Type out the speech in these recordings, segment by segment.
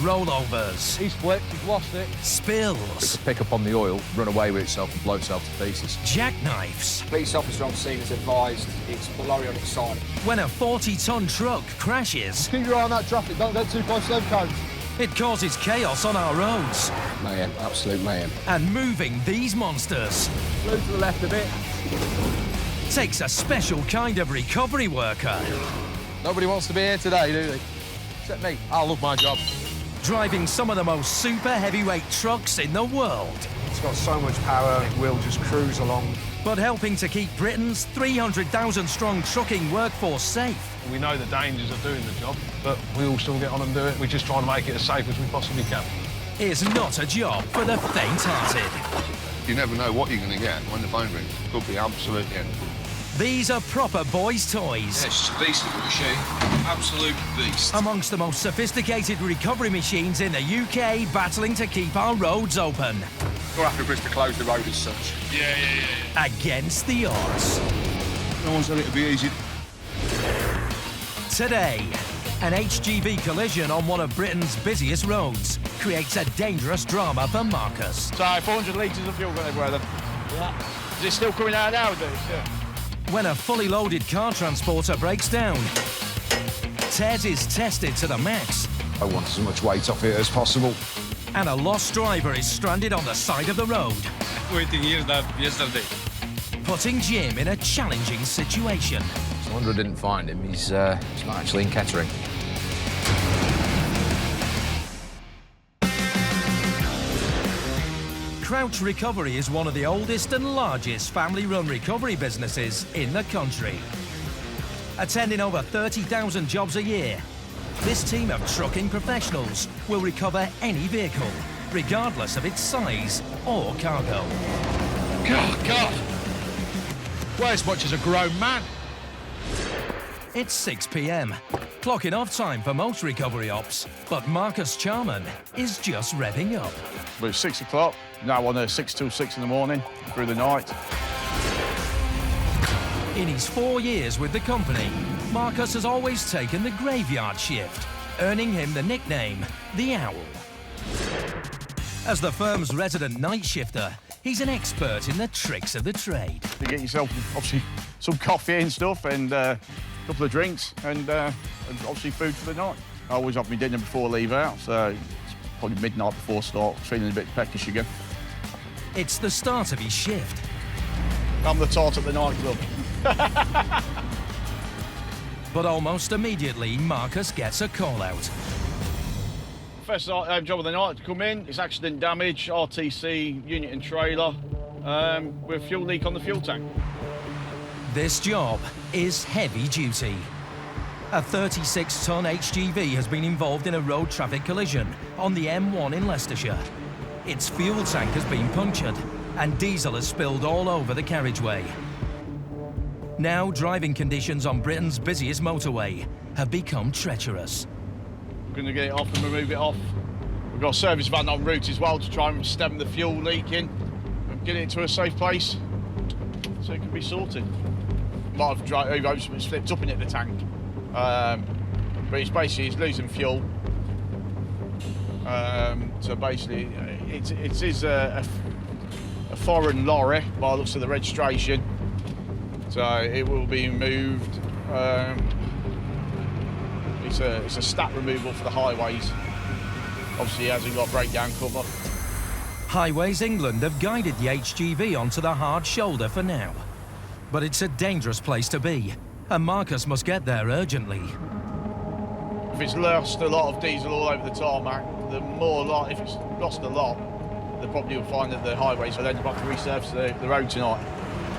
rollovers. He's flipped, he's lost it. Spills. To pick up on the oil, run away with itself and blow itself to pieces. Jackknives. Police officer on scene has advised it's the lorry on its side. When a 40-ton truck crashes, Keep your eye on that traffic, don't get too close to them cones. it causes chaos on our roads. Mayhem, absolute mayhem. And moving these monsters Move to the left a bit. takes a special kind of recovery worker. Nobody wants to be here today, do they? Except me. I love my job. Driving some of the most super heavyweight trucks in the world, It's got so much power, it will just cruise along. but helping to keep Britain's 300,000-strong trucking workforce safe. We know the dangers of doing the job, but we all still get on and do it. We're just trying to make it as safe as we possibly can. Is not a job for the faint-hearted. You never know what you're going to get when the phone rings. Could be absolutely anything. These are proper boys' toys. It's a beast of a machine. Absolute beast. Amongst the most sophisticated recovery machines in the UK, battling to keep our roads open. We'll have to risk to close the road as such. Yeah. Against the odds. No one's done it to be easy. Today, an HGV collision on one of Britain's busiest roads creates a dangerous drama for Marcus. So 400 litres of fuel got everywhere then. Yeah. Is it still coming out nowadays? Yeah. When a fully loaded car transporter breaks down, Ted is tested to the max, I want as much weight off it as possible. and a lost driver is stranded on the side of the road, Waiting here that yesterday. putting Jim in a challenging situation. No wonder I didn't find him. He's not actually in Kettering. Crouch Recovery is one of the oldest and largest family-run recovery businesses in the country. Attending over 30,000 jobs a year, this team of trucking professionals will recover any vehicle, regardless of its size or cargo. God! Weigh as much as a grown man. It's 6 p.m, clocking off time for most recovery ops, but Marcus Charman is just revving up. Well, it's 6 o'clock. Now on 6 till 6 in the morning, through the night. In his 4 years with the company, Marcus has always taken the graveyard shift, earning him the nickname, the Owl. As the firm's resident night shifter, he's an expert in the tricks of the trade. You get yourself, obviously, some coffee and stuff, and a couple of drinks, and obviously food for the night. I always have my dinner before I leave out, so it's probably midnight before start, feeling a bit peckish again. It's the start of his shift. I'm the tart at the nightclub. But almost immediately, Marcus gets a call-out. First job of the night to come in, it's accident damage, RTC, unit and trailer, with fuel leak on the fuel tank. This job is heavy duty. A 36-ton HGV has been involved in a road traffic collision on the M1 in Leicestershire. Its fuel tank has been punctured and diesel has spilled all over the carriageway. Now driving conditions on Britain's busiest motorway have become treacherous. We're going to get it off and remove it off. We've got a service van en route as well to try and stem the fuel leaking and get it to a safe place so it can be sorted. Might have slipped up in it, the tank. But it's losing fuel. So basically, it is a foreign lorry by the looks of the registration. So it will be moved. It's a stat removal for the highways. Obviously, it hasn't got breakdown cover. Highways England have guided the HGV onto the hard shoulder for now. But it's a dangerous place to be, and Marcus must get there urgently. If it's lost a lot of diesel all over the tarmac, if it's lost a lot, they probably will find that the highways will end up having to resurface the road tonight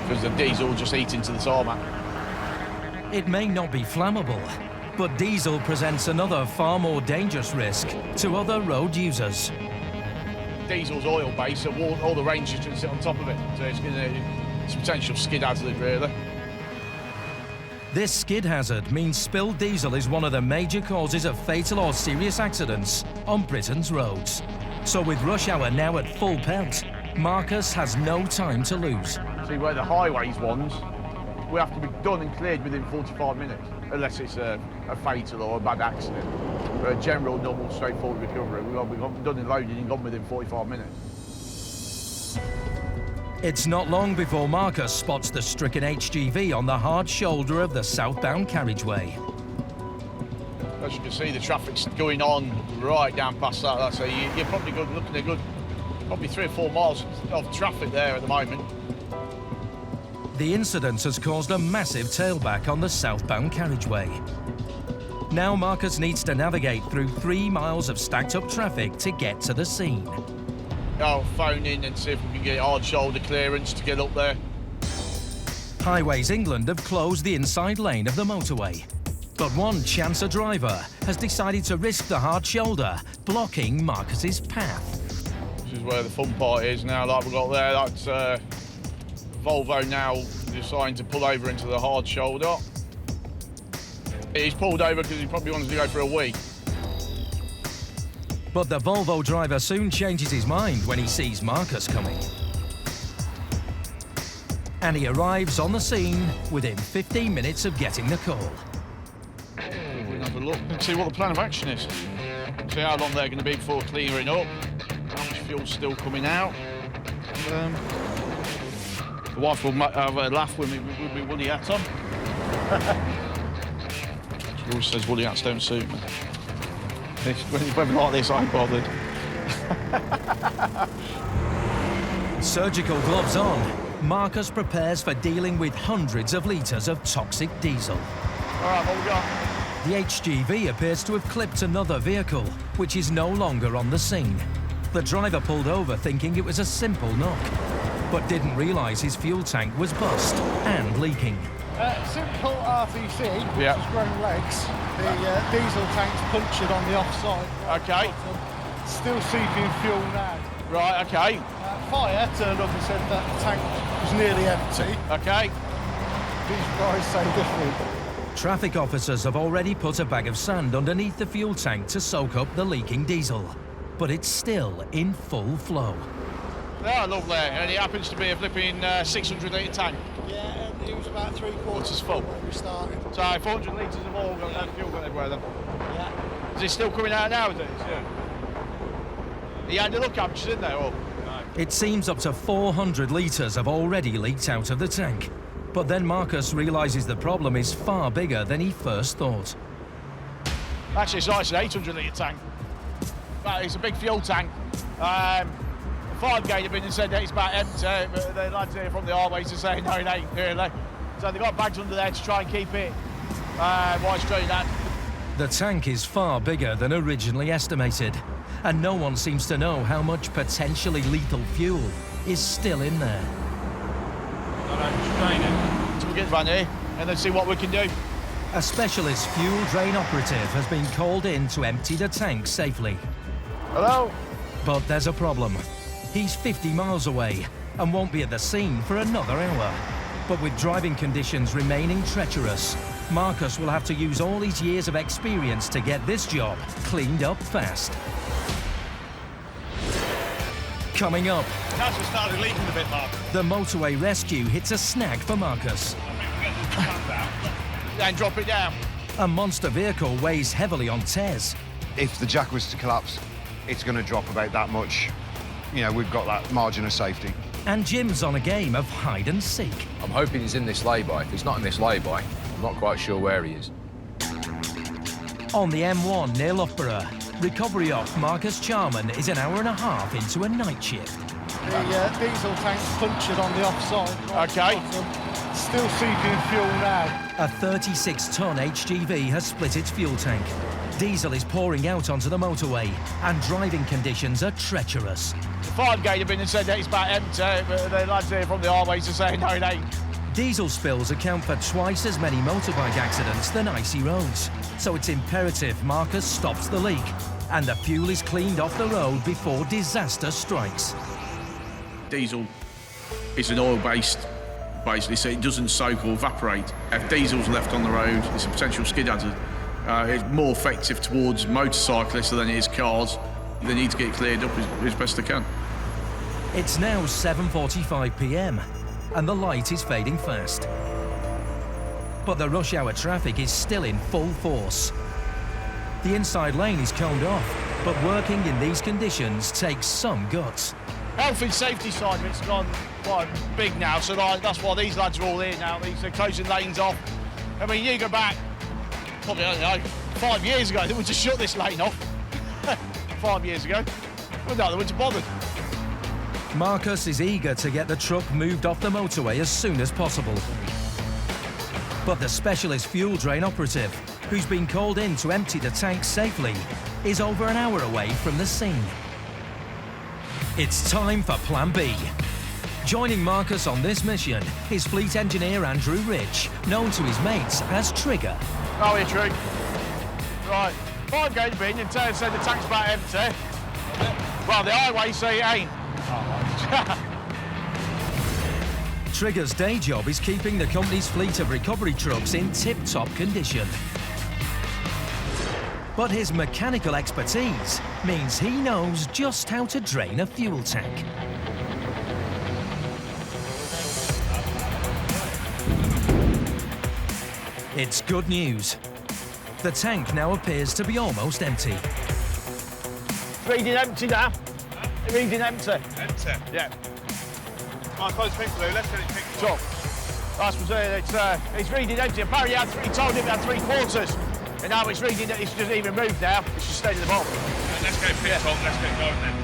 because the diesel will just eat into the tarmac. It may not be flammable, but diesel presents another far more dangerous risk to other road users. Diesel's oil-based, so all the range is going to sit on top of it, so it's a potential skid hazard, really. This skid hazard means spilled diesel is one of the major causes of fatal or serious accidents on Britain's roads. So with rush hour now at full pelt, Marcus has no time to lose. See, where the highways ones, we have to be done and cleared within 45 minutes, unless it's a fatal or a bad accident. For a general, normal, straightforward recovery, we've got done in loading and gone within 45 minutes. It's not long before Marcus spots the stricken HGV on the hard shoulder of the southbound carriageway. As you can see, the traffic's going on right down past that. So you're probably looking at probably 3 or 4 miles of traffic there at the moment. The incident has caused a massive tailback on the southbound carriageway. Now Marcus needs to navigate through 3 miles of stacked up traffic to get to the scene. I'll phone in and see if we can get hard shoulder clearance to get up there. Highways England have closed the inside lane of the motorway. But one chancer driver has decided to risk the hard shoulder, blocking Marcus's path. This is where the fun part is now, like we've got there. That's Volvo now deciding to pull over into the hard shoulder. He's pulled over because he probably wants to go for a wee. But the Volvo driver soon changes his mind when he sees Marcus coming. And he arrives on the scene within 15 minutes of getting the call. We'll have a look and see what the plan of action is. See how long they're going to be before clearing up. How much fuel's still coming out. The wife will have a laugh with me with my woolly hat on. She always says woolly hats don't suit me. When like this, I ain't bothered. Surgical gloves on, Marcus prepares for dealing with hundreds of litres of toxic diesel. All right, what we got? The HGV appears to have clipped another vehicle, which is no longer on the scene. The driver pulled over thinking it was a simple knock, but didn't realise his fuel tank was bust and leaking. Simple RTC, Yeah. just grown legs. The diesel tank's punctured on the offside. Okay. Still seeping fuel now. Right, okay. Fire turned up and said that the tank was nearly empty. Okay. These guys say different. Traffic officers have already put a bag of sand underneath the fuel tank to soak up the leaking diesel, but it's still in full flow. Oh, lovely. And it happens to be a flipping 600-litre tank. Yeah, it was about 3/4 full when we started. So 400 litres of oil fuel gone everywhere then. Yeah. Is it still coming out now, is it? Yeah. You had the look captures in there, or? No. It seems up to 400 litres have already leaked out of the tank. But then Marcus realises the problem is far bigger than he first thought. Actually, it's nice, an 800-litre tank. But it's a big fuel tank. The fire gate have been and said that it's about empty, but the lads here from the highways are saying no, it ain't really. So they've got bags under there to try and keep it widescreen that. The tank is far bigger than originally estimated, and no one seems to know how much potentially lethal fuel is still in there. So we'll get the van here and then see what we can do. A specialist fuel drain operative has been called in to empty the tank safely. Hello? But there's a problem. He's 50 miles away and won't be at the scene for another hour. But with driving conditions remaining treacherous, Marcus will have to use all his years of experience to get this job cleaned up fast. Coming up, That's just started leaking a bit, Mark. the motorway rescue hits a snag for Marcus. Then drop it down. A monster vehicle weighs heavily on Tez. If the jack was to collapse, it's going to drop about that much. You know, we've got that margin of safety. And Jim's on a game of hide and seek. I'm hoping he's in this lay-by. If he's not in this lay-by, I'm not quite sure where he is. On the M1 near Loughborough, recovery off Marcus Charman is an hour and a half into a night shift. The diesel tank's punctured on the offside. Okay. Still seeping fuel now. A 36-ton HGV has split its fuel tank. Diesel is pouring out onto the motorway, and driving conditions are treacherous. The fire gate have been and said that it's about empty, but the lads here from the highways are saying no, it ain't. Diesel spills account for twice as many motorbike accidents than icy roads, so it's imperative Marcus stops the leak and the fuel is cleaned off the road before disaster strikes. Diesel is an oil-based, basically, so it doesn't soak or evaporate. If diesel's left on the road, it's a potential skid hazard. It's more effective towards motorcyclists than it is cars. They need to get cleared up as best they can. It's now 7:45 p.m. and the light is fading fast. But the rush hour traffic is still in full force. The inside lane is coned off, but working in these conditions takes some guts. Health and safety side of it's gone quite big now, so that's why these lads are all here now. They're closing lanes off. I mean, you go back, probably, I don't know, 5 years ago, they would just shut this lane off. 5 years ago. Well, no, they wouldn't have bothered. Marcus is eager to get the truck moved off the motorway as soon as possible. But the specialist fuel drain operative, who's been called in to empty the tank safely, is over an hour away from the scene. It's time for Plan B. Joining Marcus on this mission is fleet engineer Andrew Rich, known to his mates as Trigger. How are you, Trig? Right, 5 gauge bin, and said the tank's about empty. Well, the highway say it ain't. Trigger's day job is keeping the company's fleet of recovery trucks in tip-top condition. But his mechanical expertise means he knows just how to drain a fuel tank. It's good news. The tank now appears to be almost empty. Reading empty now. Reading empty. Empty? Yeah. I'll close pick blue, let's get it picked. Top. That's what's it. It's reading empty. Apparently he told him it had 3/4. And now it's reading that it's just even moved now. It's just stayed at the bottom. Let's get it picked up, let's get going then.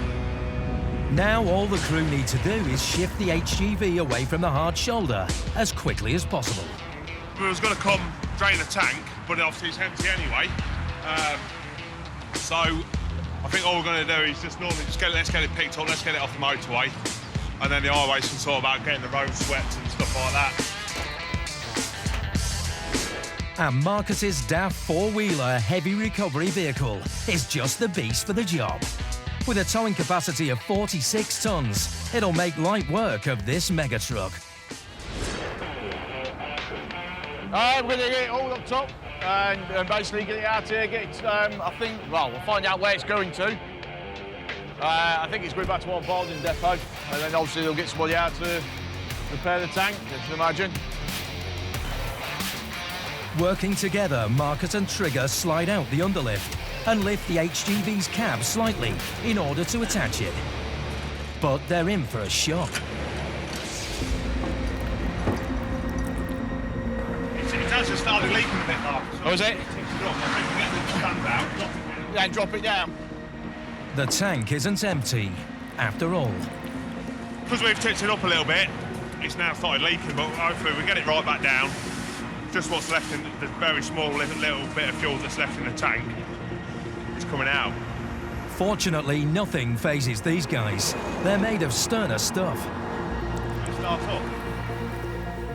Now all the crew need to do is shift the HGV away from the hard shoulder as quickly as possible. We was going to come drain the tank, but obviously it's empty anyway. So I think all we're going to do is just normally let's get it picked up, let's get it off the motorway, and then the highways can sort about getting the roads swept and stuff like that. And Marcus's DAF four-wheeler heavy recovery vehicle is just the beast for the job. With a towing capacity of 46 tons, it'll make light work of this mega truck. We're going to get it all up top and basically get it out here, get it, I think, well, we'll find out where it's going to. I think it's going back to our Balding depot, and then obviously they'll get somebody out to repair the tank, you can imagine. Working together, Marcus and Trigger slide out the underlift and lift the HGV's cab slightly in order to attach it. But they're in for a shock. It has just started leaking a bit, Mark. Oh, is it? I think we get the stand out, drop it. Then drop it down. The tank isn't empty, after all. Because we've tipped it up a little bit, it's now started leaking, but hopefully we get it right back down. Just what's left in the very small little bit of fuel that's left in the tank is coming out. Fortunately, nothing phases these guys. They're made of sterner stuff. Start up.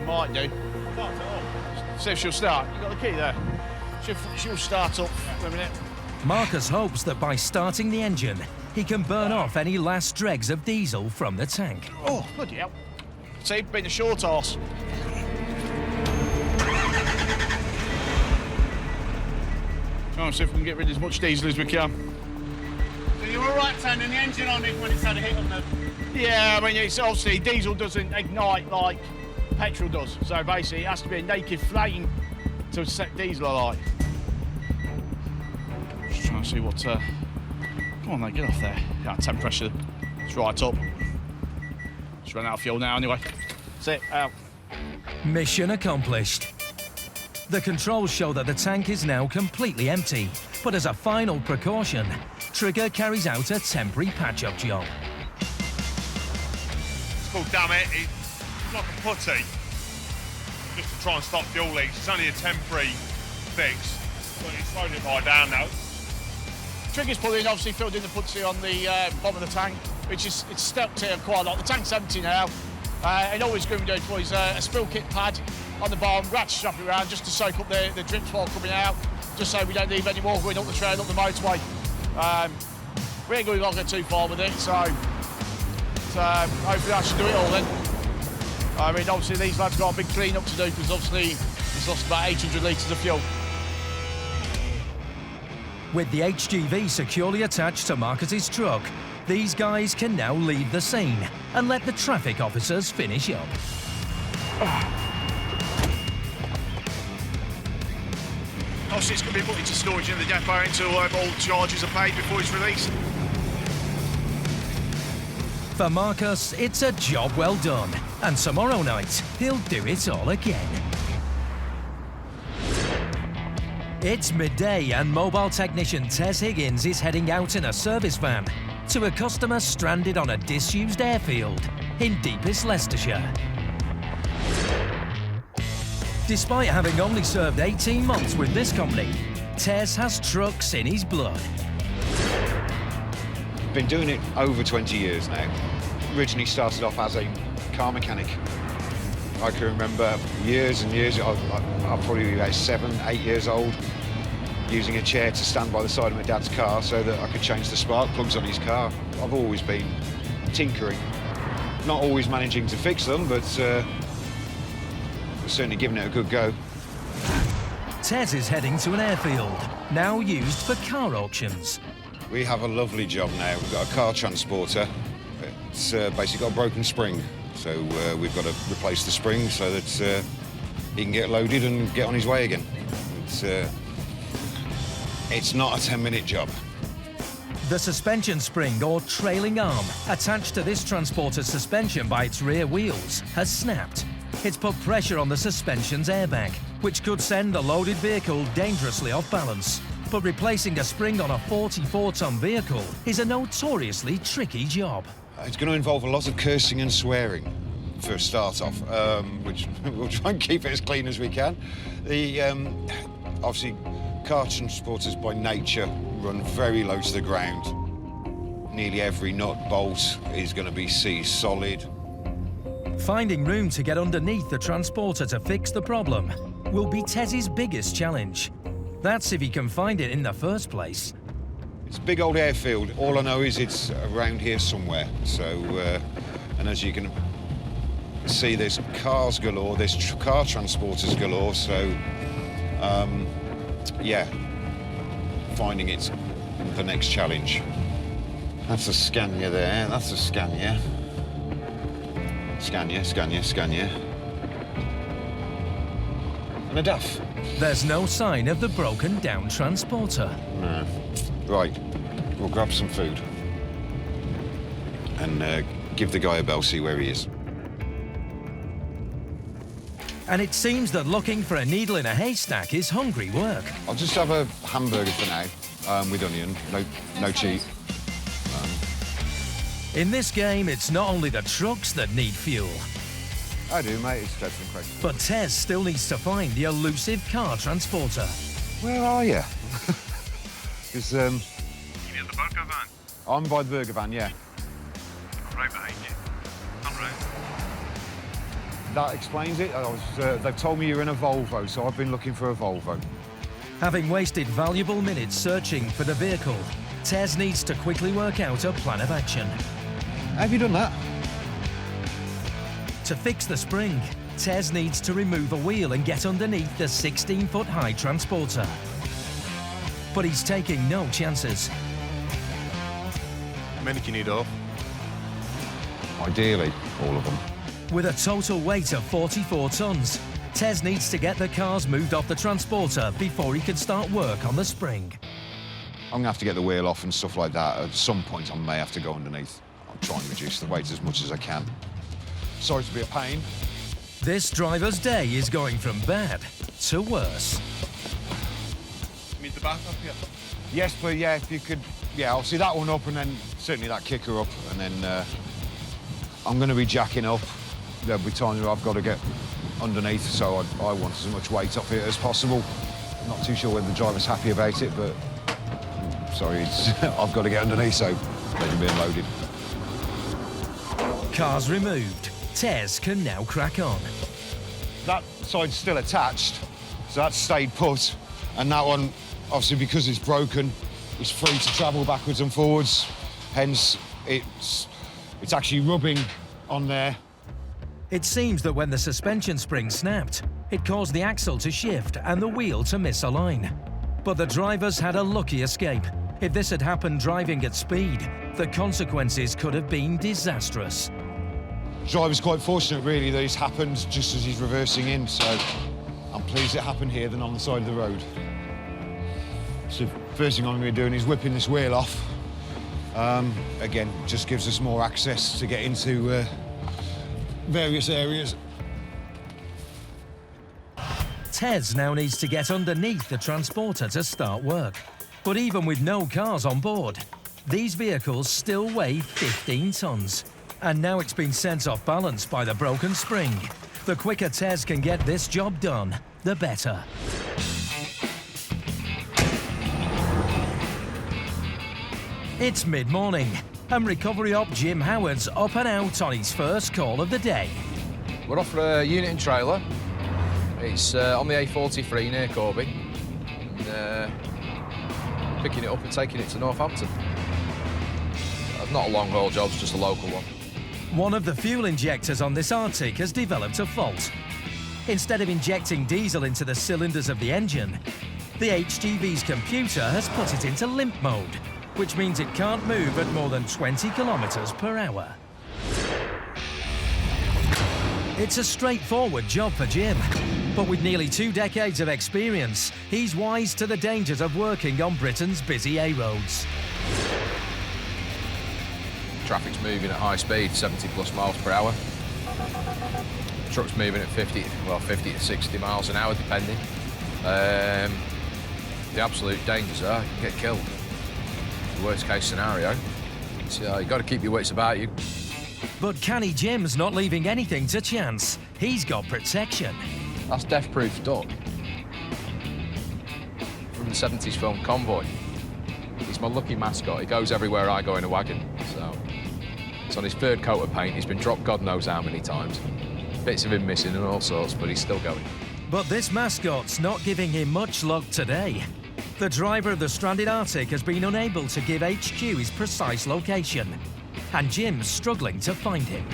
Might do. Start it up. See if she'll start. You got the key there? She'll start up for a minute. Marcus hopes that by starting the engine, he can burn off any last dregs of diesel from the tank. Oh, bloody hell. See, been a short arse. Try and see if we can get rid of as much diesel as we can. So you're all right turning the engine on it when it's had a hit on the... Yeah, I mean, it's obviously diesel doesn't ignite like petrol does. So basically, it has to be a naked flame to set diesel alight. Just trying to see what... Come on, mate, get off there. Yeah, temp pressure. It's right up. Just run out of fuel now anyway. That's it, out. Mission accomplished. The controls show that the tank is now completely empty, but as a final precaution, Trigger carries out a temporary patch-up job. It's called Damn It. It's like a putty, just to try and stop fuel leaks. It's only a temporary fix, but it's slowing it right down now. Trigger's pulling, obviously filled in the putty on the bottom of the tank, which is it's stepped here quite a lot. The tank's empty now, and all he's going to do is a spill kit pad on the bottom, ratchet strap it around just to soak up the drips while coming out, just so we don't leave any more going up the trail, up the motorway. We ain't going to go too far with it, so hopefully that should do it all then. I mean, obviously these lads got a big clean up to do because obviously he's lost about 800 litres of fuel. With the HGV securely attached to Marcus's truck, these guys can now leave the scene and let the traffic officers finish up. it's going to be put into storage in the depot until all charges are paid before it's released. For Marcus, it's a job well done, and tomorrow night he'll do it all again. It's midday and mobile technician Tez Higgins is heading out in a service van to a customer stranded on a disused airfield in deepest Leicestershire. Despite having only served 18 months with this company, Tez has trucks in his blood. Been doing it over 20 years now. Originally started off as a car mechanic. I can remember years and years, I'll probably be about 7, 8 years old, using a chair to stand by the side of my dad's car so that I could change the spark plugs on his car. I've always been tinkering. Not always managing to fix them, but certainly giving it a good go. Tez is heading to an airfield, now used for car auctions. We have a lovely job now. We've got a car transporter. It's basically got a broken spring, so we've got to replace the spring so that he can get loaded and get on his way again. It's not a 10-minute job. The suspension spring, or trailing arm, attached to this transporter's suspension by its rear wheels, has snapped. It's put pressure on the suspension's airbag, which could send the loaded vehicle dangerously off balance. But replacing a spring on a 44-ton vehicle is a notoriously tricky job. It's going to involve a lot of cursing and swearing for a start off, which we'll try and keep it as clean as we can. Obviously, car transporters by nature run very low to the ground. Nearly every nut bolt is going to be seized solid. Finding room to get underneath the transporter to fix the problem will be Tez's biggest challenge. That's if he can find it in the first place. It's a big old airfield. All I know is it's around here somewhere. So, and as you can see, there's cars galore, there's car transporters galore. So, yeah, finding it's the next challenge. That's a Scania there, that's a Scania. Scania, Scania, Scania. And a DAF. There's no sign of the broken down transporter. No. Right, we'll grab some food and give the guy a bell, see where he is. And it seems that looking for a needle in a haystack is hungry work. I'll just have a hamburger for now, with onion, no cheese. In this game, it's not only the trucks that need fuel. I do, mate, it's dreadful question. But Tez still needs to find the elusive car transporter. Where are you? Is You near the burger van? I'm by the burger van, yeah. I'm right behind you. I'm right. That explains it. They've told me you're in a Volvo, so I've been looking for a Volvo. Having wasted valuable minutes searching for the vehicle, Tez needs to quickly work out a plan of action. Have you done that? To fix the spring, Tez needs to remove a wheel and get underneath the 16-foot high transporter. But he's taking no chances. How many do you need off? Ideally, all of them. With a total weight of 44 tons, Tez needs to get the cars moved off the transporter before he can start work on the spring. I'm gonna have to get the wheel off and stuff like that. At some point, I may have to go underneath. I'll try and reduce the weight as much as I can. Sorry to be a pain. This driver's day is going from bad to worse. You need the back up here? Yes, but yeah, if you could, yeah, I'll see that one up and then certainly that kicker up, and then I'm going to be jacking up. There'll be times where I've got to get underneath, so I want as much weight up here as possible. Not too sure whether the driver's happy about it, but sorry, I've got to get underneath, so they're being loaded. Cars removed. Tez can now crack on. That side's still attached, so that's stayed put, and that one, obviously because it's broken, is free to travel backwards and forwards. Hence, it's actually rubbing on there. It seems that when the suspension spring snapped, it caused the axle to shift and the wheel to misalign. But the drivers had a lucky escape. If this had happened driving at speed, the consequences could have been disastrous. The driver's quite fortunate, really, that it's happened just as he's reversing in, so I'm pleased it happened here than on the side of the road. So first thing I'm going to be doing is whipping this wheel off. Again, just gives us more access to get into various areas. Tez now needs to get underneath the transporter to start work. But even with no cars on board, these vehicles still weigh 15 tons. And now it's been sent off balance by the broken spring. The quicker Tez can get this job done, the better. It's mid-morning, and recovery op Jim Howard's up and out on his first call of the day. We're off for a unit and trailer. It's on the A43 near Corby. And, picking it up and taking it to Northampton. Not a long-haul job, it's just a local one. One of the fuel injectors on this Arctic has developed a fault. Instead of injecting diesel into the cylinders of the engine, the HGV's computer has put it into limp mode, which means it can't move at more than 20 kilometers per hour. It's a straightforward job for Jim, but with nearly 2 decades of experience, he's wise to the dangers of working on Britain's busy A-roads. Traffic's moving at high speed, 70 plus miles per hour. Truck's moving at 50 to 60 miles an hour, depending. The absolute dangers are you can get killed. The worst case scenario. So you've got to keep your wits about you. But Canny Jim's not leaving anything to chance. He's got protection. That's death-proof duck. From the 70s film Convoy. He's my lucky mascot. He goes everywhere I go in a wagon. So it's on his 3rd coat of paint. He's been dropped God knows how many times. Bits of him missing and all sorts, but he's still going. But this mascot's not giving him much luck today. The driver of the stranded Arctic has been unable to give HQ his precise location, and Jim's struggling to find him.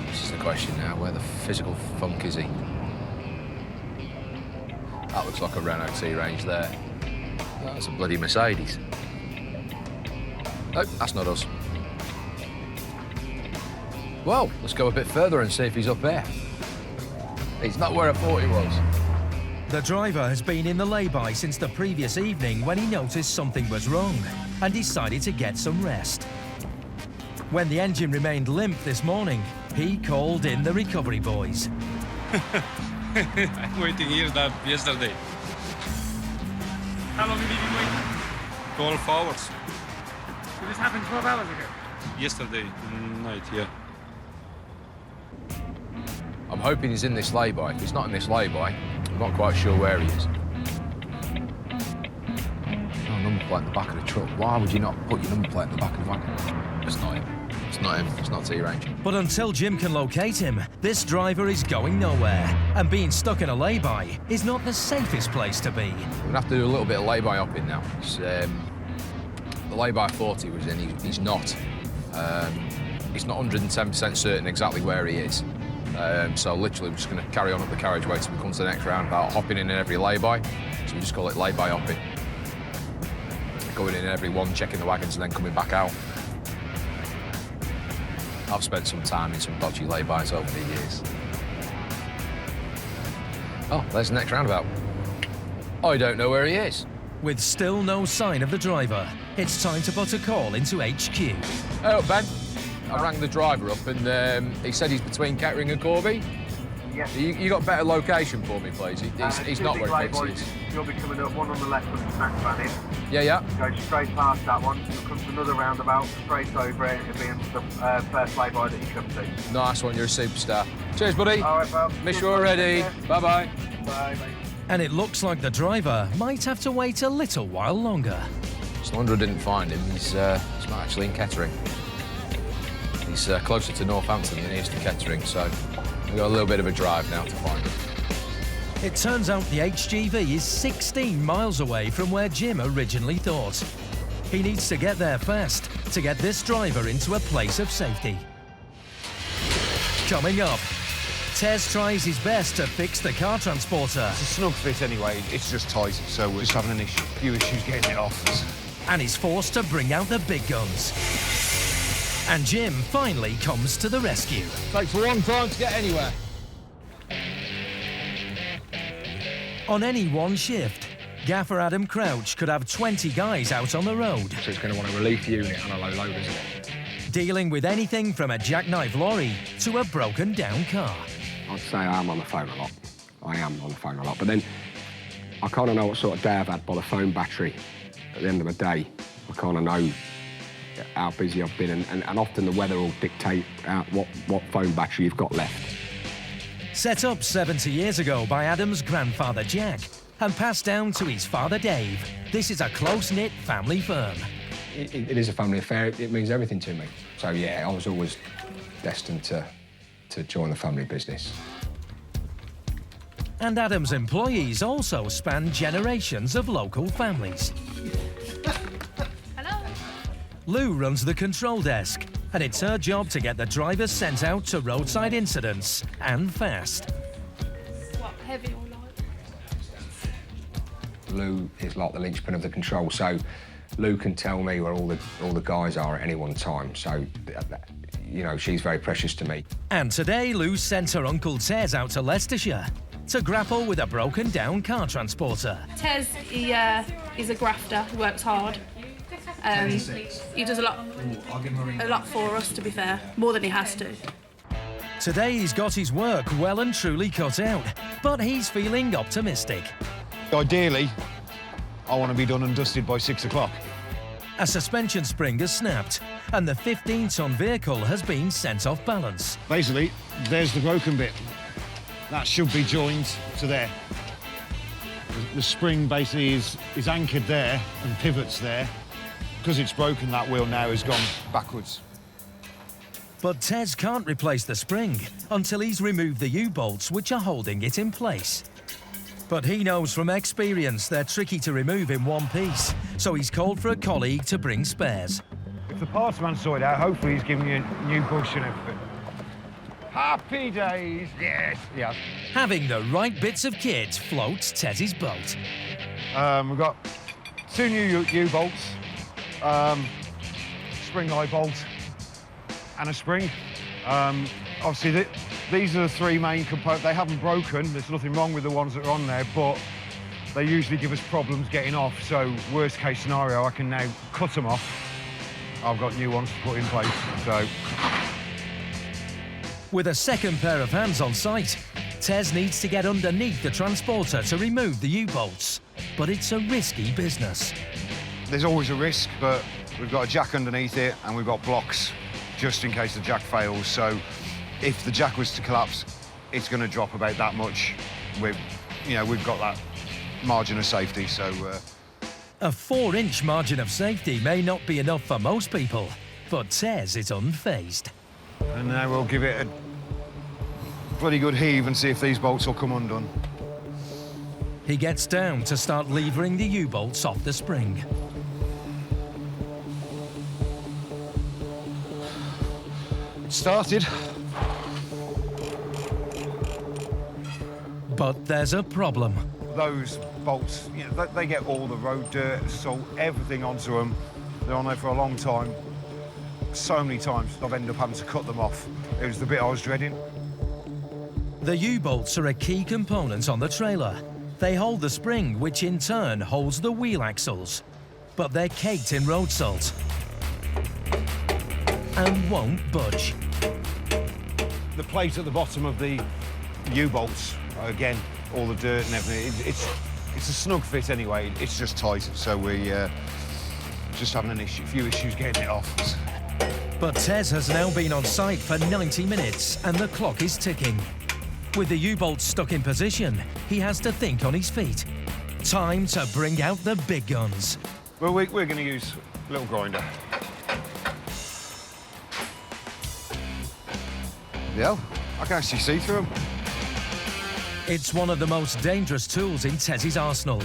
This is the question now, where the physical funk is he? That looks like a Renault T-Range there. That's a bloody Mercedes. Nope, that's not us. Well, let's go a bit further and see if he's up there. He's not where I thought he was. The driver has been in the lay-by since the previous evening when he noticed something was wrong and decided to get some rest. When the engine remained limp this morning, he called in the recovery boys. I'm waiting here yesterday. How long have you been waiting? 12 hours. Did this happen 12 hours ago? Yesterday night, yeah. I'm hoping he's in this lay-by. If he's not in this lay-by, I'm not quite sure where he is. No number plate in the back of the truck. Why would you not put your number plate in the back of the wagon? It's not him. It's not him. It's not T-Range. But until Jim can locate him, this driver is going nowhere. And being stuck in a lay-by is not the safest place to be. We're going to have to do a little bit of lay-by hopping now. The lay-by 40 was in. He's not. He's not 110% certain exactly where he is. So literally we're just going to carry on up the carriageway till we come to the next roundabout, hopping in every lay-by. So we just call it lay-by hopping. Going in every one, checking the wagons and then coming back out. I've spent some time in some dodgy lay-bys over the years. Oh, there's the next roundabout. I don't know where he is. With still no sign of the driver, it's time to put a call into HQ. Oh, Ben. I rang the driver up and he said he's between Kettering and Corby. Yes. You got a better location for me, please? He's not where he thinks he is. You'll be coming up one on the left with the snack van in. Yeah. Go straight past that one. You'll come to another roundabout, straight over it. It'll be in the first lay-by that you come to. Nice one, you're a superstar. Cheers, buddy. All right, pal. Miss you already. Bye-bye. Bye. And it looks like the driver might have to wait a little while longer. Slundra didn't find him. He's not actually in Kettering. He's closer to Northampton than he is to Kettering, so we've got a little bit of a drive now to find him. It turns out the HGV is 16 miles away from where Jim originally thought. He needs to get there fast to get this driver into a place of safety. Coming up, Tez tries his best to fix the car transporter. It's a snug fit anyway, it's just tight, so we're just having a few issues getting it off. And he's forced to bring out the big guns. And Jim finally comes to the rescue. Takes a long time to get anywhere. On any one shift, Gaffer Adam Crouch could have 20 guys out on the road. So it's going to want a relief unit on a low load, isn't it? Dealing with anything from a jackknife lorry to a broken down car. I'd say I am on the phone a lot. I am on the phone a lot. But then I kind of know what sort of day I've had by the phone battery. At the end of the day, I kind of know how busy I've been, and often the weather will dictate what phone battery you've got left. Set up 70 years ago by Adam's grandfather Jack and passed down to his father Dave, this is a close-knit family firm. It is a family affair. It means everything to me. So, yeah, I was always destined to join the family business. And Adam's employees also span generations of local families. Hello. Lou runs the control desk, and it's her job to get the drivers sent out to roadside incidents, and fast. What, heavy or light? Lou is like the linchpin of the control, so Lou can tell me where all the guys are at any one time, so, you know, she's very precious to me. And today, Lou sent her Uncle Tez out to Leicestershire to grapple with a broken-down car transporter. Tez, he's a grafter, he works hard. He does a lot for us, to be fair, more than he has to. Today, he's got his work well and truly cut out, but he's feeling optimistic. Ideally, I want to be done and dusted by 6 o'clock. A suspension spring has snapped, and the 15-ton vehicle has been sent off balance. Basically, there's the broken bit. That should be joined to there. The spring basically is anchored there and pivots there. Because it's broken, that wheel now has gone backwards. But Tez can't replace the spring until he's removed the U-bolts which are holding it in place. But he knows from experience they're tricky to remove in one piece, so he's called for a colleague to bring spares. If the parts man's sorted out, hopefully he's giving you a new bush and everything. Happy days, yes, yeah. Having the right bits of kit floats Tez's boat. We've got 2 new U-bolts, spring eye bolt and a spring. Obviously, these are the 3 main components. They haven't broken, there's nothing wrong with the ones that are on there, but they usually give us problems getting off, so worst case scenario, I can now cut them off. I've got new ones to put in place, so. With a second pair of hands on site, Tez needs to get underneath the transporter to remove the U-bolts, but it's a risky business. There's always a risk, but we've got a jack underneath it and we've got blocks just in case the jack fails, so if the jack was to collapse, it's going to drop about that much. We've got that margin of safety, so... A 4-inch margin of safety may not be enough for most people, but Tez is unfazed. And now we'll give it a bloody good heave and see if these bolts will come undone. He gets down to start levering the U-bolts off the spring. Started. But there's a problem. Those bolts, they get all the road dirt, salt, everything onto them. They're on there for a long time. So many times I've ended up having to cut them off. It was the bit I was dreading. The U-bolts are a key component on the trailer. They hold the spring, which in turn holds the wheel axles. But they're caked in road salt and won't budge. The plate at the bottom of the U-bolts, again, all the dirt and everything, it's a snug fit anyway, it's just tight, so we just having a few issues getting it off. But Tez has now been on site for 90 minutes and the clock is ticking. With the U-bolts stuck in position, he has to think on his feet. Time to bring out the big guns. Well, we're going to use a little grinder. Yeah, I can actually see through them. It's one of the most dangerous tools in Tez's arsenal.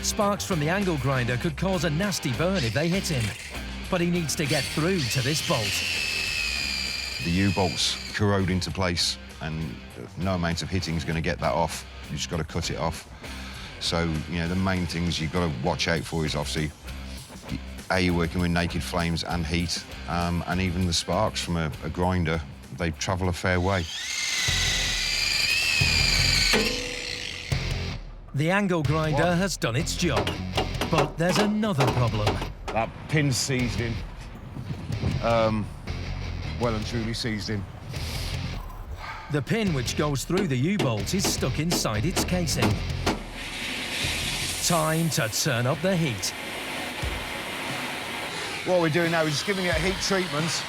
Sparks from the angle grinder could cause a nasty burn if they hit him. But he needs to get through to this bolt. The U-bolts corrode into place and no amount of hitting is going to get that off. You just got to cut it off. So, the main things you've got to watch out for is obviously, you're working with naked flames and heat, and even the sparks from a grinder, they travel a fair way. The angle grinder has done its job, but there's another problem. That pin's seized in. Well and truly seized in. The pin which goes through the U-bolt is stuck inside its casing. Time to turn up the heat. What we're doing now is just giving it a heat treatment,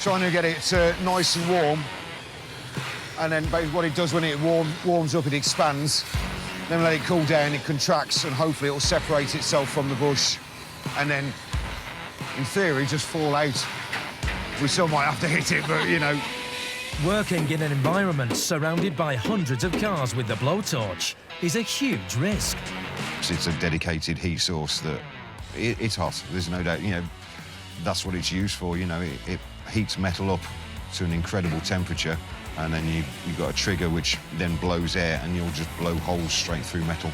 trying to get it nice and warm. And then what it does when it warms up, it expands. Then let it cool down, it contracts, and hopefully it'll separate itself from the bush. And then, in theory, just fall out. We still might have to hit it, but, you know. Working in an environment surrounded by hundreds of cars with the blowtorch is a huge risk. It's a dedicated heat source that it's hot, there's no doubt. You know, that's what it's used for, you know. It heats metal up to an incredible temperature, and then you've got a trigger which then blows air, and you'll just blow holes straight through metal.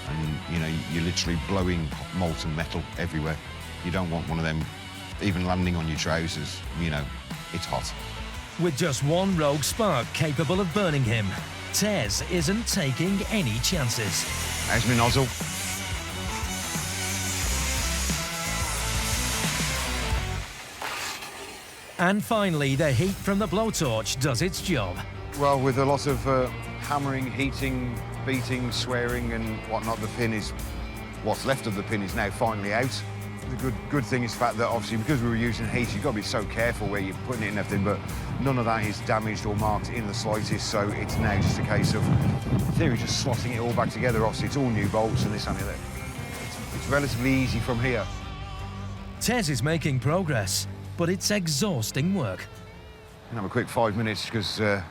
And, you know, you're literally blowing molten metal everywhere. You don't want one of them even landing on your trousers, you know, it's hot. With just one rogue spark capable of burning him, Tez isn't taking any chances. There's my nozzle. And finally, the heat from the blowtorch does its job. Well, with a lot of hammering, heating, beating, swearing and whatnot, the pin is, what's left of the pin is now finally out. The good thing is the fact that obviously because we were using heat, you've got to be so careful where you're putting it and everything, but none of that is damaged or marked in the slightest, so it's now just a case of, in theory, just slotting it all back together. Obviously, it's all new bolts and this and that. It's relatively easy from here. Tez is making progress, but it's exhausting work. I'm gonna have a quick 5 minutes because a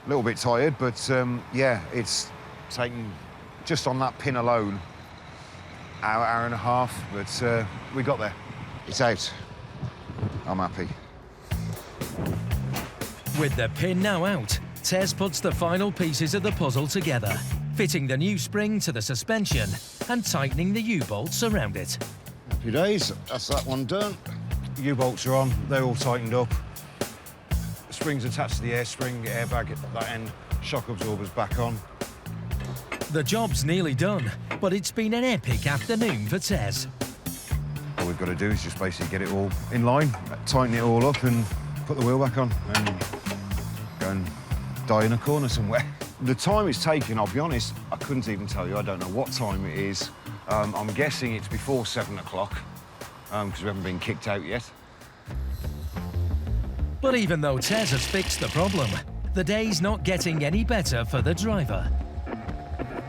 little bit tired, but yeah, it's taken just on that pin alone, hour and a half, but we got there. It's out. I'm happy. With the pin now out, Tez puts the final pieces of the puzzle together, fitting the new spring to the suspension and tightening the U-bolts around it. Happy days, that's that one done. U-bolts are on, they're all tightened up. The spring's attached to the air spring, airbag at that end, shock absorbers back on. The job's nearly done, but it's been an epic afternoon for Tez. All we've got to do is just basically get it all in line, tighten it all up and put the wheel back on and go and die in a corner somewhere. The time it's taken, I'll be honest, I couldn't even tell you. I don't know what time it is. I'm guessing it's before 7 o'clock because we haven't been kicked out yet. But even though Tez has fixed the problem, the day's not getting any better for the driver.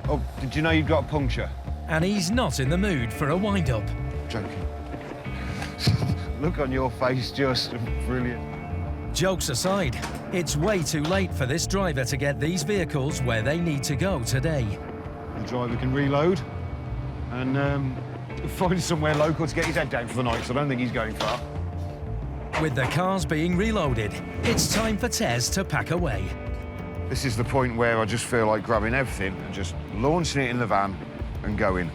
Oh, did you know you've got a puncture? And he's not in the mood for a wind-up. Joking. Look on your face, just brilliant. Jokes aside, it's way too late for this driver to get these vehicles where they need to go today. The driver can reload and find somewhere local to get his head down for the night, so I don't think he's going far. With the cars being reloaded, it's time for Tez to pack away. This is the point where I just feel like grabbing everything and just launching it in the van and going.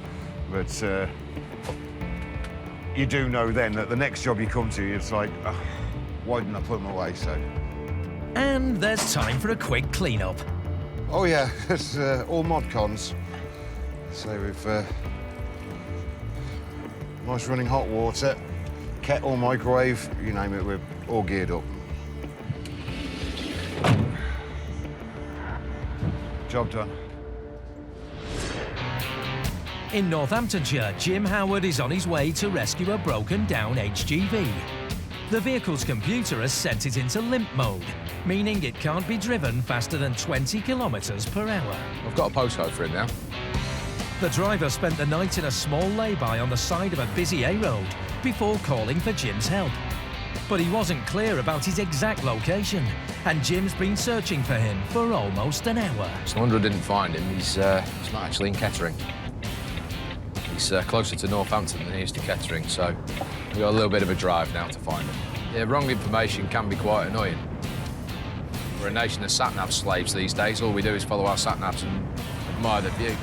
But you do know then that the next job you come to, it's like, oh, why didn't I put them away, so. And there's time for a quick clean-up. Oh yeah, it's all mod cons. So we've nice running hot water, kettle, microwave, you name it, we're all geared up. Job done. In Northamptonshire, Jim Howard is on his way to rescue a broken-down HGV. The vehicle's computer has sent it into limp mode, meaning it can't be driven faster than 20 kilometres per hour. I've got a postcode for it now. The driver spent the night in a small lay-by on the side of a busy A-road before calling for Jim's help. But he wasn't clear about his exact location, and Jim's been searching for him for almost an hour. So Andrew didn't find him. He's not actually in Kettering. He's closer to Northampton than he is to Kettering, so we've got a little bit of a drive now to find him. Yeah, wrong information can be quite annoying. We're a nation of sat-nav slaves these days. All we do is follow our sat-navs and admire the view.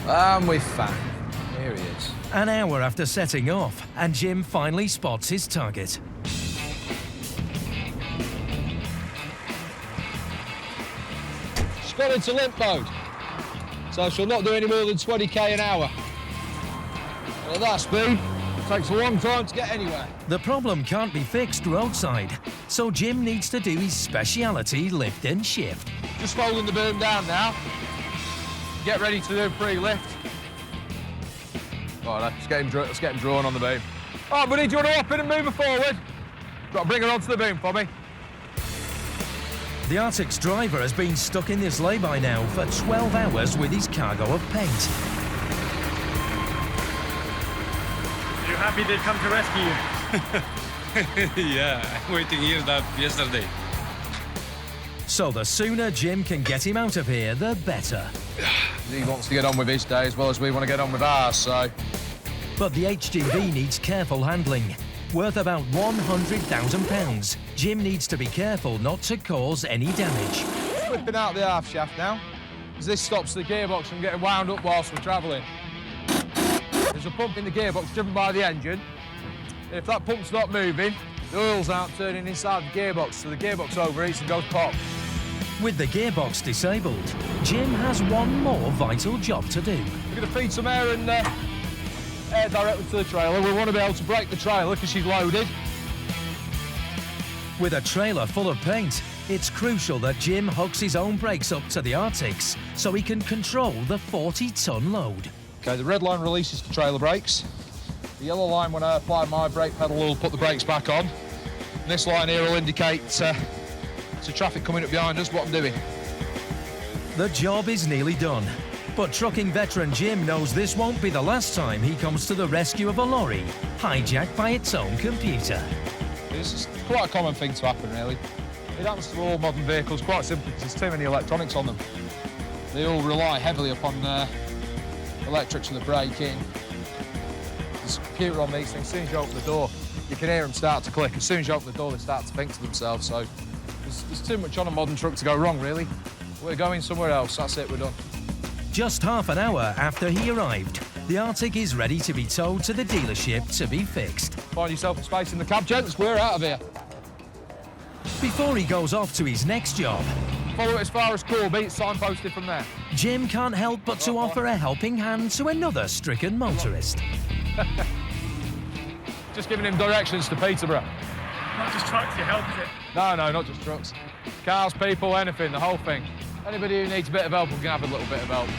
And we found him. Here he is. An hour after setting off, and Jim finally spots his target. Got into limp mode. So she'll not do any more than 20k an hour. At that speed, it takes a long time to get anywhere. The problem can't be fixed roadside, so Jim needs to do his speciality lift and shift. Just folding the boom down now. Get ready to do pre-lift. All right, let's get him drawn on the boom. All right, buddy, do you want to hop in and move her forward? Got to bring her onto the boom for me. The Arctic's driver has been stuck in this lay-by now for 12 hours with his cargo of paint. You happy they come to rescue you? Yeah, I'm waiting here that yesterday. So the sooner Jim can get him out of here, the better. He wants to get on with his day as well as we want to get on with ours, so... But the HGV needs careful handling. Worth about £100,000, Jim needs to be careful not to cause any damage. Flipping out the half shaft now, as this stops the gearbox from getting wound up whilst we're travelling. There's a pump in the gearbox driven by the engine. If that pump's not moving, the oils aren't turning inside the gearbox, so the gearbox overheats and goes pop. With the gearbox disabled, Jim has one more vital job to do. We're going to feed some air and air directly to the trailer. We want to be able to brake the trailer because she's loaded. With a trailer full of paint, it's crucial that Jim hooks his own brakes up to the Arctic's so he can control the 40-ton load. OK, the red line releases the trailer brakes. The yellow line, when I apply my brake pedal, will put the brakes back on. And this line here will indicate to traffic coming up behind us what I'm doing. The job is nearly done. But trucking veteran Jim knows this won't be the last time he comes to the rescue of a lorry, hijacked by its own computer. It's quite a common thing to happen, really. It happens to all modern vehicles, quite simply because there's too many electronics on them. They all rely heavily upon electrics for the braking. There's a computer on these things. As soon as you open the door, you can hear them start to click. As soon as you open the door, they start to think to themselves. So there's too much on a modern truck to go wrong, really. We're going somewhere else. That's it, we're done. Just half an hour after he arrived, the Arctic is ready to be towed to the dealership to be fixed. Find yourself a space in the cab, gents. We're out of here. Before he goes off to his next job, follow it as far as Corby. It's signposted from there. Jim can't help but to offer a helping hand to another stricken motorist. Just giving him directions to Peterborough. Not just trucks, you help, is it? No, not just trucks. Cars, people, anything, the whole thing. Anybody who needs a bit of help can have a little bit of help.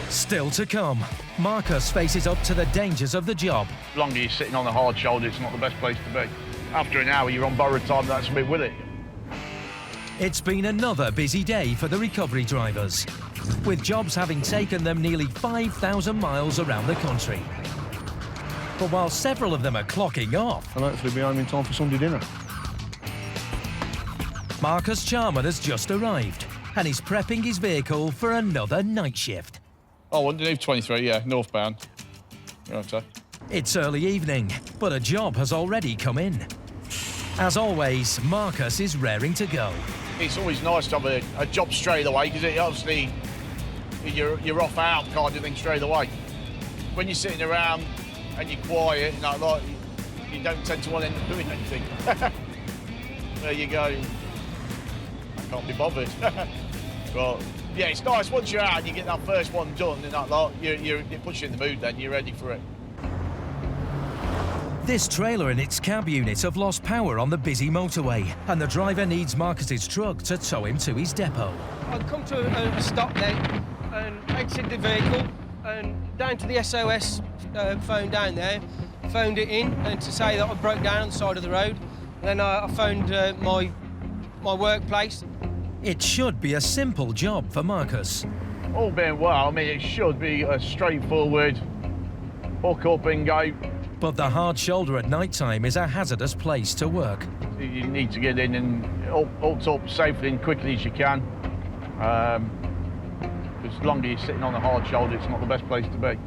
Still to come, Marcus faces up to the dangers of the job. The longer you're sitting on the hard shoulder, it's not the best place to be. After an hour, you're on borrowed time, that's a bit with it. It's been another busy day for the recovery drivers, with jobs having taken them nearly 5,000 miles around the country. But while several of them are clocking off, I'll hopefully be home in time for Sunday dinner. Marcus Charman has just arrived and is prepping his vehicle for another night shift. Oh, underneath 23, yeah, northbound. You know what I'm saying? It's early evening, but a job has already come in. As always, Marcus is raring to go. It's always nice to have a job straight away because it obviously you're off out kind of thing straight away. When you're sitting around and you're quiet, you don't tend to want to end up doing anything. There you go. I can't be bothered. But yeah, it's nice once you're out and you get that first one done, and it puts you in the mood. Then you're ready for it. This trailer and its cab unit have lost power on the busy motorway, and the driver needs Marcus's truck to tow him to his depot. I'd come to a stop then and exit the vehicle and down to the SOS phone down there, phoned it in and to say that I broke down on the side of the road. And then I phoned my workplace. It should be a simple job for Marcus. All being well, I mean, it should be a straightforward hook up and go. But the hard shoulder at night time is a hazardous place to work. You need to get in and hooked up safely and quickly as you can. Because the longer you're sitting on the hard shoulder, it's not the best place to be.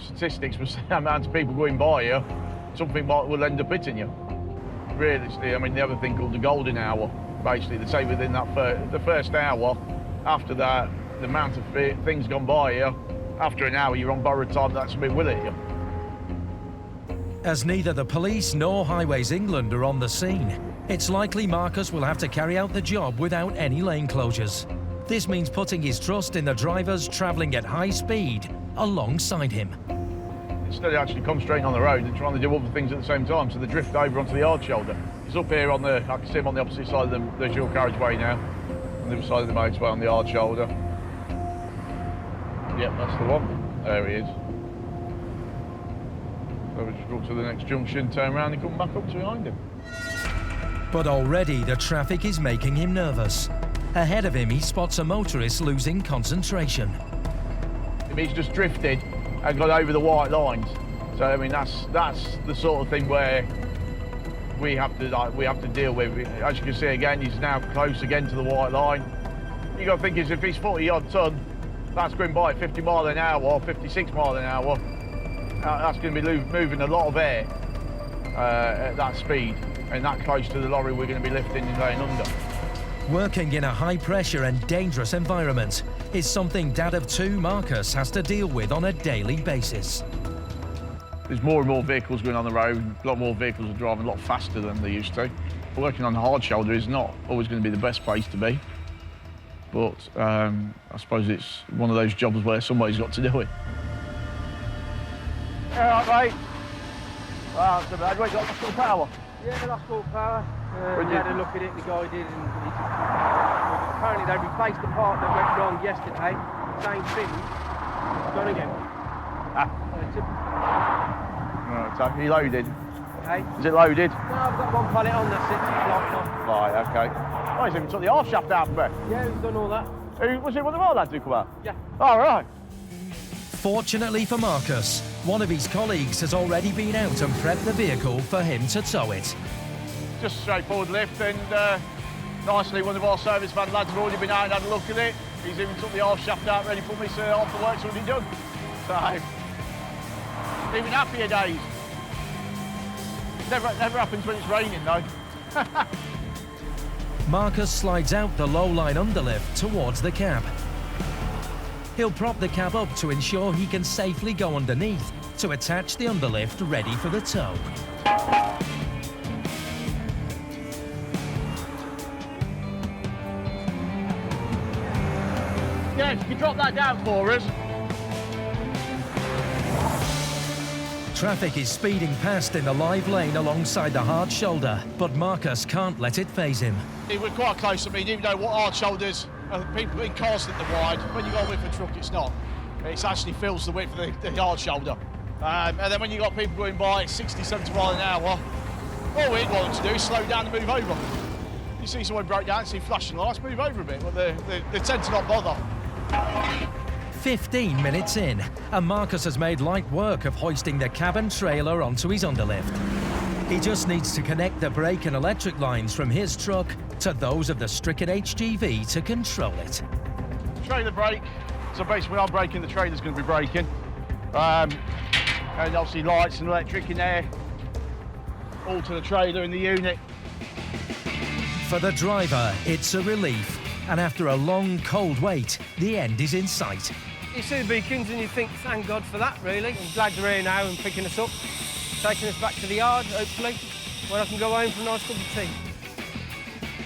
Statistics will say the amount of people going by you, something will end up hitting you. Realistically, I mean, they have a thing called the golden hour. Basically, they say within that the first hour, after that, the amount of things gone by you, after an hour, you're on borrowed time, that's a bit with it. As neither the police nor Highways England are on the scene, It's likely Marcus will have to carry out the job without any lane closures. This means putting his trust in the drivers travelling at high speed alongside him. Instead, he actually concentrating on the road and trying to do other things at the same time, so they drift over onto the hard shoulder. He's up here on the, I can see him on the opposite side of the dual carriageway now, on the other side of the motorway on the hard shoulder. Yep, that's the one. There he is. So we just go to the next junction, turn around and come back up to behind him. But already the traffic is making him nervous. Ahead of him, he spots a motorist losing concentration. He's just drifted and got over the white lines. So I mean, that's the sort of thing where we have to deal with. As you can see again, he's now close again to the white line. You got to think is if he's 40 odd ton, that's going by at 50 mile an hour or 56 mile an hour. That's going to be moving a lot of air at that speed, and that close to the lorry we're going to be lifting and laying under. Working in a high-pressure and dangerous environment is something Dad of two Marcus has to deal with on a daily basis. There's more and more vehicles going on the road. A lot more vehicles are driving a lot faster than they used to. Working on the hard shoulder is not always going to be the best place to be, but I suppose it's one of those jobs where somebody's got to do it. Yeah, right, mate. Wow, that's bad. Wait, got full power? Yeah, that's full power. We had a look at it, the guy did, and apparently they replaced the part that went wrong yesterday. Same thing. It's gone again. Right, so are you loaded? Hey? Is it loaded? No, I've got one pallet on, that's it. It's locked off. Right, okay. Oh, he's even took the half shaft out of it. Yeah, we've done all that. Was it one of our lads who come out? Yeah. All right. Fortunately for Marcus, one of his colleagues has already been out and prepped the vehicle for him to tow it. Just a straightforward lift, and nicely one of our service van lads have already been out and had a look at it. He's even took the half shaft out ready for me, so half the work's already done. So, even happier days. Never happens when it's raining though. Marcus slides out the low-line underlift towards the cab. He'll prop the cab up to ensure he can safely go underneath to attach the underlift ready for the tow. Yeah, if you could drop that down for us. Traffic is speeding past in the live lane alongside the hard shoulder, but Marcus can't let it faze him. We're quite close. I mean, even though what hard shoulders, people in cars think they're wide, when you go with a truck, it's not. It actually fills the width of the hard shoulder. And then when you got people going by at 60, 70 mile an hour, all we'd want them to do is slow down and move over. You see someone break down, see flashing lights, move over a bit, but they tend to not bother. 15 minutes in, and Marcus has made light work of hoisting the cab and trailer onto his underlift. He just needs to connect the brake and electric lines from his truck to those of the stricken HGV to control it. Trailer brake, so basically when I'm braking, the trailer's going to be braking. And obviously lights and electric in there, all to the trailer and the unit. For the driver, it's a relief, and after a long, cold wait, the end is in sight. You see the beacons and you think, thank God for that, really. I'm glad they're here now and picking us up, taking us back to the yard, hopefully, where I can go home for a nice cup of tea.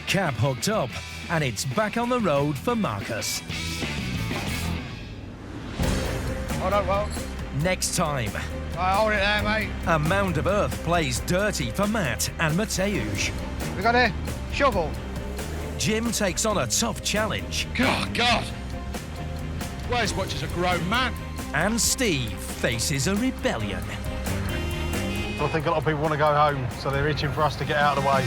Cab hooked up, and it's back on the road for Marcus. Oh, no, well. Next time. Right, hold it there, mate. A mound of earth plays dirty for Matt and Mateusz. We got a shovel. Jim takes on a tough challenge. God. Weigh as much as a grown man. And Steve faces a rebellion. I think a lot of people want to go home, so they're itching for us to get out of the way.